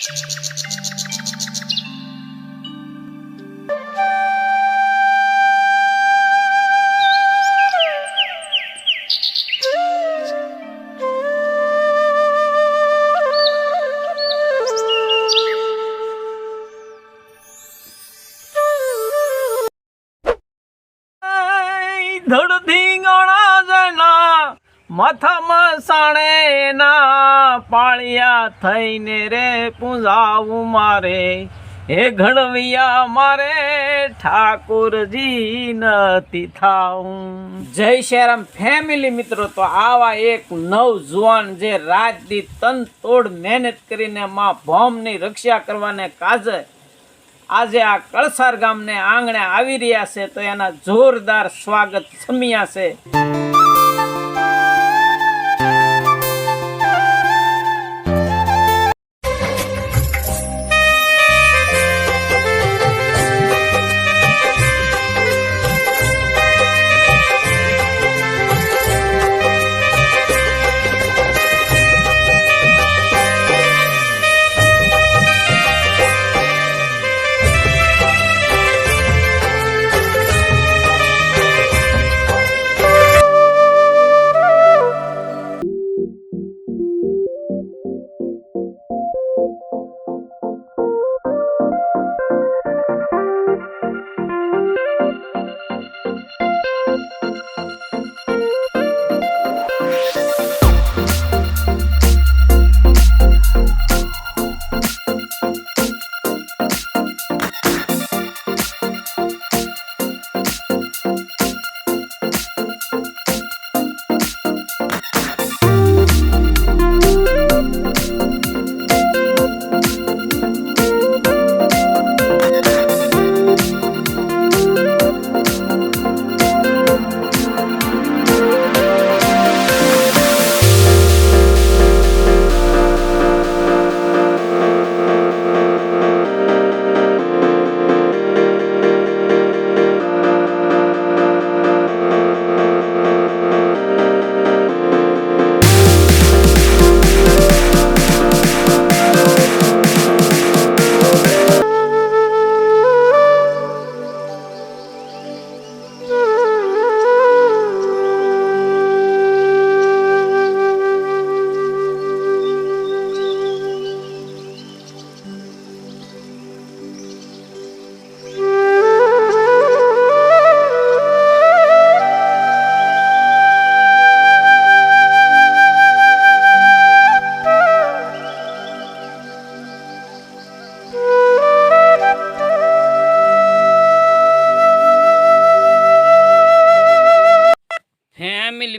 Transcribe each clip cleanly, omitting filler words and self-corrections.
ધડથી ગણા જણા માથામાં સાણે ના પાળિયા થઈને રે પૂજાવું મારે હે ઘડવિયા મારે ઠાકોરજી નથી થાવું। જય શ્રીરામ ફેમિલી મિત્રો, તો આવા એક નવજુવાન જે રાત દી તન તોડ મહેનત કરીને માં ભોમની રક્ષા કરવાને કાજે આજે આ કળસાર ગામને આંગણે આવી રહ્યા છે, તો એના જોરદાર સ્વાગત સમિયા છે।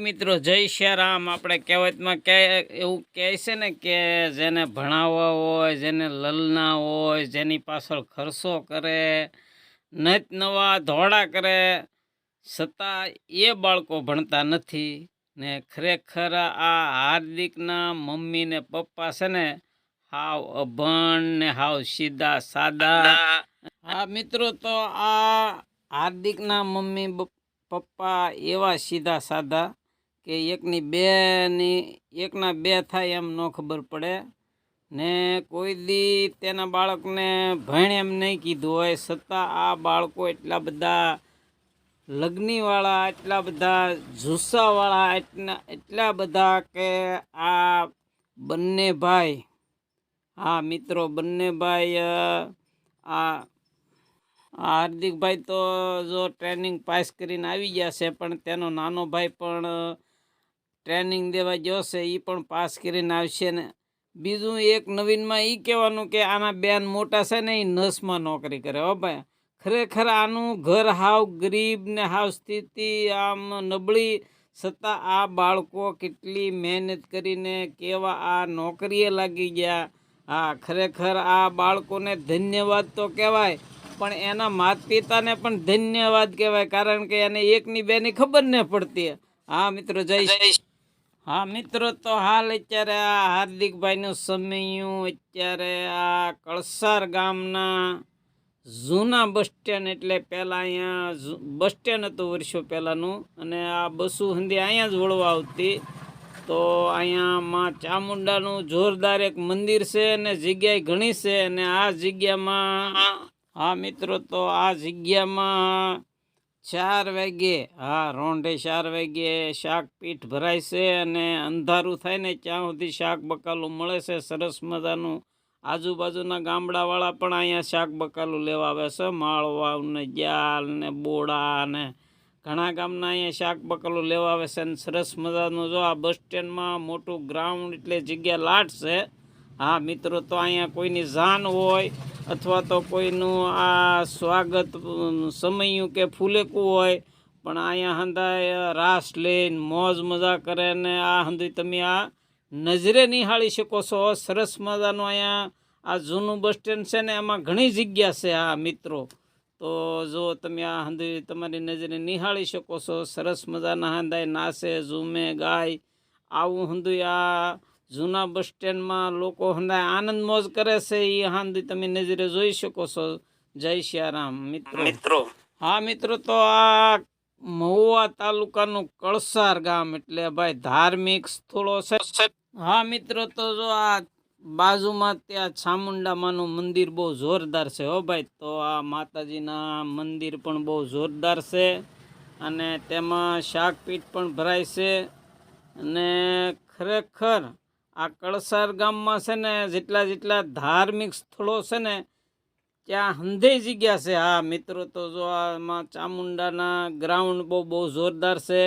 મિત્રો જય શ્રીરામ। આપણે કહેવતમાં એવું કહે છે ને કે જેને ભણાવવા હોય, જેને લલના હોય, જેની પાછળ ખર્ચો કરે, નત નવા ધોળા કરે, છતાં એ બાળકો ભણતા નથી ને ખરેખર આ હાર્દિકના મમ્મી ને પપ્પા છે ને હાવ અભણ ને હાવ સીધા સાદા। હા મિત્રો, તો આ હાર્દિકના મમ્મી પપ્પા એવા સીધા સાદા કે એકના બે થાય એમ ન ખબર પડે ને કોઈ દી તેના બાળકને ભણ એમ નહીં કીધું હોય, છતાં આ બાળકો એટલા બધા લગ્નીવાળા, એટલા બધા જુસ્સાવાળા, એટલા બધા કે આ બંને ભાઈ, હા મિત્રો બંને ભાઈ, આ હાર્દિકભાઈ તો જો ટ્રેનિંગ પાસ કરીને આવી ગયા છે, પણ તેનો નાનો ભાઈ પણ ટ્રેનિંગ દેવા ગયો છે, એ પણ પાસ કરીને આવશે ને। બીજું એક નવીનમાં એ કહેવાનું કે આના બેન મોટા છે ને એ નર્સમાં નોકરી કરે। હો ભાઈ, ખરેખર આનું ઘર હાવ ગરીબ ને હાવ સ્થિતિ આમ નબળી, છતાં આ બાળકો કેટલી મહેનત કરીને કેવા આ નોકરીએ લાગી ગયા। હા ખરેખર આ બાળકોને ધન્યવાદ તો કહેવાય, પણ એના માતા પિતાને પણ ધન્યવાદ કહેવાય, કારણ કે એને એકની બેની ખબર ન પડતી। હા મિત્રો જય। હા મિત્રો, તો હાલ અત્યારે આ હાર્દિકભાઈનું સમયનું અત્યારે આ કળસાર ગામના જૂના બસ સ્ટેન્ડ, એટલે પહેલાં અહીંયા બસ સ્ટેન્ડ હતું વર્ષો પહેલાંનું, અને આ બસો હંધી અહીંયા જ વળવા આવતી, તો અહીંયા માં ચામુંડાનું જોરદાર એક મંદિર છે અને જગ્યા ઘણી છે. અને આ જગ્યામાં હા મિત્રો, તો આ જગ્યામાં 4 વાગે રોંઢે 4 વાગે શાક પીઠ ભરાય છે અને અંધારું થાય ને ત્યાં સુધી શાક બકાલું મળે છે સરસ મજાનું. આજુબાજુના ગામડાવાળા પણ અહીંયા શાક બકાલું લેવા આવે છે. માળવા ને ગ્યાલ ને બોડા ને ઘણા ગામના અહીંયા શાક બકાલું લેવા આવે છે. અને સરસ મજાનું જો આ બસ સ્ટેન્ડમાં મોટું ગ્રાઉન્ડ એટલે જગ્યા લાટ છે. હા મિત્રો, તો અહીંયા કોઈની જાન હોય અથવા તો કોઈનું આ સ્વાગત સમયું કે ફૂલેકું હોય, પણ અહીંયા હંધાય રાસ લઈને મોજ મજા કરે ને આ હંધી તમે આ નજરે નિહાળી શકો છો. સરસ મજાનું અહીંયા આ જૂનું બસ સ્ટેન્ડ છે ને એમાં ઘણી જગ્યા છે. આ મિત્રો, તો જો તમે આ હંધી તમારી નજરે નિહાળી શકો છો. સરસ મજાના હંધાય નાસે ઝૂમે ગાય આવું હંધું આ જૂના બસ સ્ટેન્ડમાં લોકો હંધાય આનંદ મોજ કરે છે. એ હાંધી તમે નજરે જોઈ શકો છો. જય સિયારામ મિત્રો. હા મિત્રો, તો આ મહુવા તાલુકાનું કળસાર ગામ એટલે ભાઈ ધાર્મિક સ્થળો છે. હા મિત્રો, તો જો આ બાજુમાં ત્યાં ચામુંડામાનું મંદિર બહુ જોરદાર છે હો ભાઈ. તો આ માતાજીના મંદિર પણ બહુ જોરદાર છે અને તેમાં શાકપીઠ પણ ભરાય છે. અને ખરેખર આ કળસાર ગામમાં છે ને જેટલા ધાર્મિક સ્થળો છે ને ત્યાં હંધે જગ્યા છે. હા મિત્રો, તો જો આમાં ચામુંડાના ગ્રાઉન્ડ બહુ જોરદાર છે.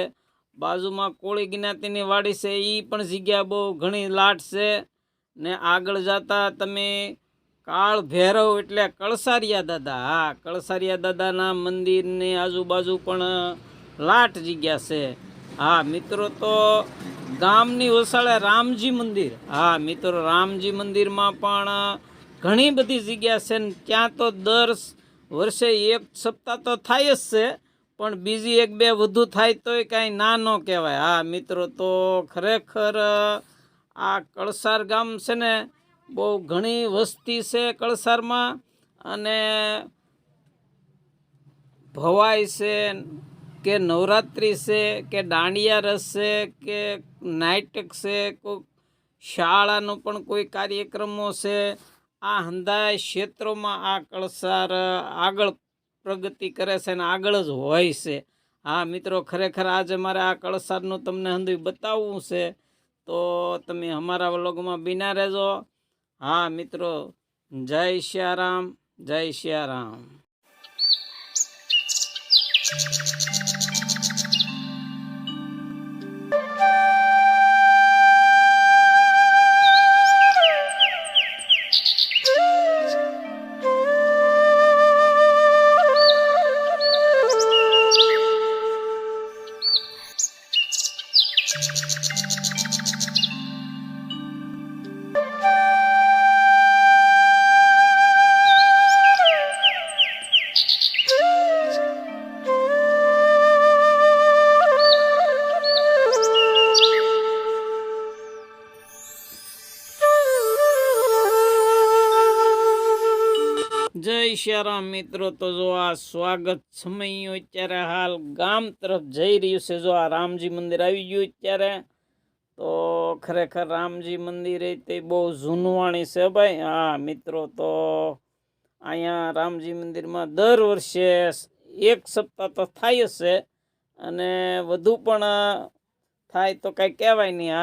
બાજુમાં કોળી જ્ઞાતિની વાડી છે, એ પણ જગ્યા બહુ ઘણી લાટ છે. ને આગળ જતા તમે કાળ ભૈરવ એટલે કળસારિયા દાદા, હા કળસારિયા દાદાના મંદિરની આજુબાજુ પણ લાટ જગ્યા છે. હા મિત્રો, તો ગામની ઓસાળે રામજી મંદિર, હા મિત્રો રામજી મંદિરમાં પણ ઘણી બધી જગ્યા છે ને ત્યાં તો દર વર્ષે 1 સપ્તાહ તો થાય જ છે, પણ બીજી 1-2 વધુ થાય તોય કાંઈ ના ન કહેવાય. હા મિત્રો, તો ખરેખર આ કળસાર ગામ છે ને બહુ ઘણી વસ્તી છે કળસારમાં. અને ભવાઈ છે કે નવરાત્રિ છે કે દાંડિયા રસ છે કે નાટક છે, કોઈ શાળાનો પણ કોઈ કાર્યક્રમો છે, આ હંધાય ક્ષેત્રોમાં આ કળસાર આગળ પ્રગતિ કરે છે ને આગળ જ હોય છે. હા મિત્રો, ખરેખર આજે મારે આ કળસારનું તમને હંધું બતાવવું છે, તો તમે અમારા વ્લોગમાં બિના રહેજો. હા મિત્રો, જય સિયારામ, જય સિયારામ. જય સિયારામ મિત્રો, તો જો આ સ્વાગત સમય અત્યારે હાલ ગામ તરફ જઈ રહ્યું છે. જો આ રામજી મંદિર આવી ગયું અત્યારે, તો ખરેખર રામજી મંદિર તે બહુ જૂનવાણી છે ભાઈ. હા મિત્રો, તો અહીંયા રામજી મંદિરમાં દર વર્ષે 1 સપ્તાહ તો થાય જ છે અને વધુ પણ થાય તો કાંઈ કહેવાય નહીં.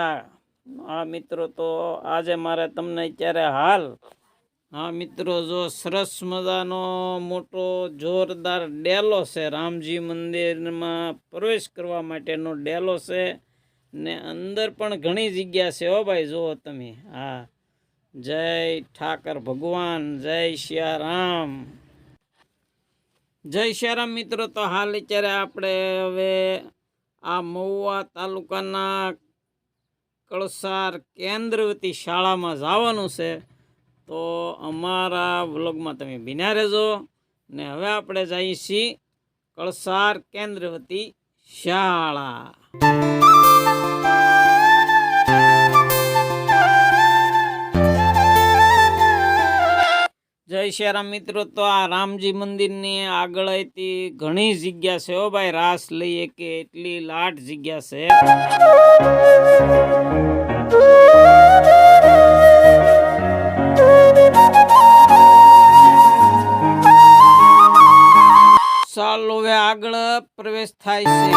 હા મિત્રો, તો આજે મારે તમને અત્યારે હાલ હા મિત્રો, જો સરસ મજાનો મોટો જોરદાર ડેલો છે. રામજી મંદિરમાં પ્રવેશ કરવા માટેનો ડેલો છે ને અંદર પણ ઘણી જગ્યા છે હો ભાઈ. જુઓ તમે, હા જય ઠાકર ભગવાન, જય સિયારામ. જય સિયારામ મિત્રો, તો હાલ અત્યારે આપણે હવે આ મહુવા તાલુકાના કળસાર કેન્દ્રવતી શાળામાં જવાનું છે. તો અમારા વ્લોગમાં તમે બિના રહેજો. ને હવે આપણે જઈએ છીએ કળસાર કેન્દ્રવતી શાળા. જય જય શ્રી રામ મિત્રો, તો આ રામજી મંદિરની આગળ હતી ઘણી જગ્યા છે હો ભાઈ, રાસ લઈએ કે એટલી લાટ જગ્યા છે। ચાલો હવે આગળ પ્રવેશ થાય છે।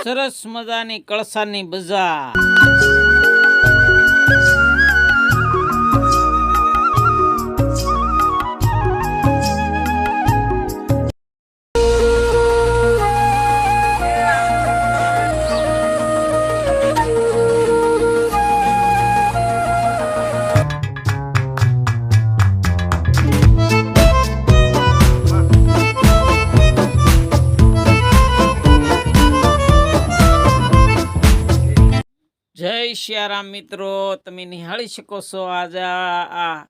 સરસ મજાની કળસાની બજાર, જય શ્યારામ મિત્રો, તમે નિહાળી શકો છો આજે આ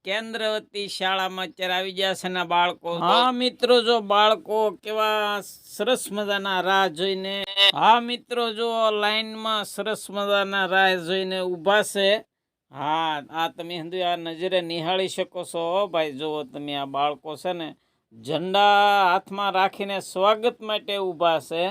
કેન્દ્રવતી શાળામાં અત્યારે આવી ગયા છે ને બાળકો। હા મિત્રો, જો બાળકો કેવા સરસ મજાના રાહ જોઈને, હા મિત્રો જો લાઈનમાં સરસ મજાના રાહ જોઈને ઊભા છે। હા આ તમે આ નજરે નિહાળી શકો છો ભાઈ, જુઓ તમે આ બાળકો છે ને ઝંડા હાથમાં રાખીને સ્વાગત માટે ઊભા છે।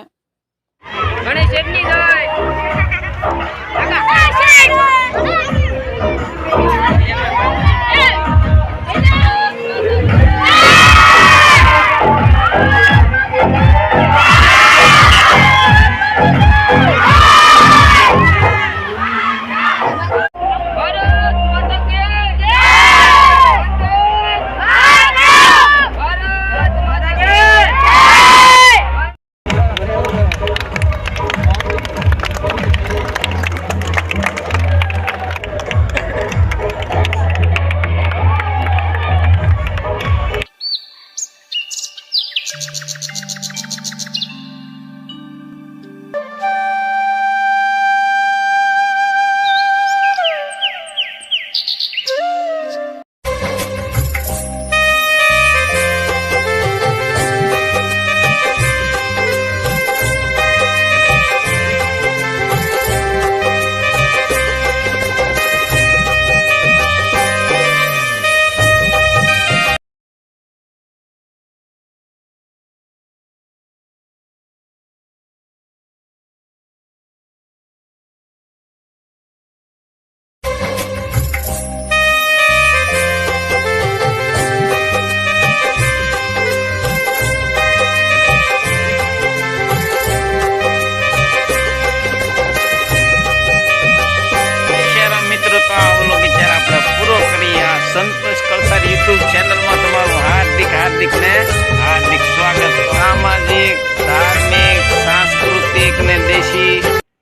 સંતોષ કળસાર યુટ્યુબ ચેનલમાં તમારું હાર્દિક સ્વાગત। સામાજિક, ધાર્મિક, સાંસ્કૃતિક ને દેશી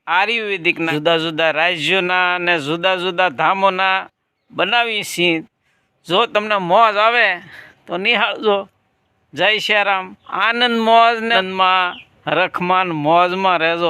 આયુર્વેદિક ના જુદા જુદા રાજ્યોના અને જુદા જુદા ધામોના બનાવી છીએ। જો તમને મોજ આવે તો નિહાળજો। જય શ્રી રામ। આનંદ મોજ ને રખમાન મોજમાં રહેજો।